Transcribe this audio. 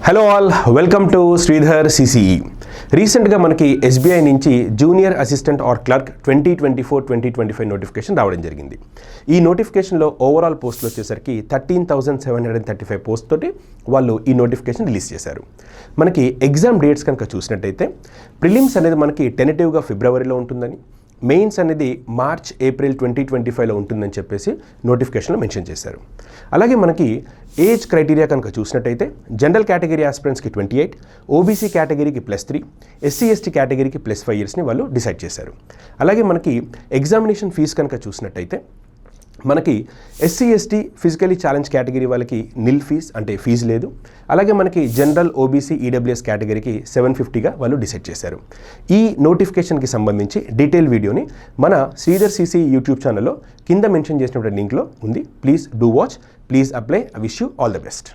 Hello all, welcome to Sridhar CCE. రీసెంట్గా మనకి SBI నుంచి junior assistant are clerk 2024-2025 notification రావడం జరిగింది. ఈ నోటిఫికేషన్లో ఓవరాల్ పోస్టులు వచ్చేసరికి 13,735 పోస్ట్ తోటి వాళ్ళు ఈ నోటిఫికేషన్ రిలీజ్ చేశారు. మనకి ఎగ్జామ్ డేట్స్ కనుక చూసినట్టయితే ప్రిలిమ్స్ అనేది మనకి టెంటేటివ్గా ఫిబ్రవరిలో ఉంటుందని, మెయిన్స్ అనేది మార్చ్ ఏప్రిల్ 2025లో ఉంటుందని చెప్పేసి నోటిఫికేషన్లో మెన్షన్ చేశారు. అలాగే మనకి ఏజ్ క్రైటీరియా కనుక చూసినట్టయితే జనరల్ కేటగిరీ ఆస్పిరెంట్స్కి 28, ఓబీసీ కేటగిరీకి +3, ఎస్సీ ఎస్టీ కేటగిరీకి +5 ఇయర్స్ని వాళ్ళు డిసైడ్ చేశారు. అలాగే మనకి ఎగ్జామినేషన్ ఫీజు కనుక చూసినట్టయితే మనకి SC ST physically challenge category వాళ్ళకి నిల్ ఫీజ్, అంటే ఫీజు లేదు. అలాగే మనకి జనరల్ ఓబీసీ ఈడబ్ల్యూఎస్ కేటగిరీకి 750గా వాళ్ళు డిసైడ్ చేశారు. ఈ నోటిఫికేషన్కి సంబంధించి డీటెయిల్ వీడియోని మన శ్రీధర్ సిసి యూట్యూబ్ ఛానల్లో కింద మెన్షన్ చేసినటువంటి లింక్లో ఉంది. Please do watch, please apply. I wish you all the best.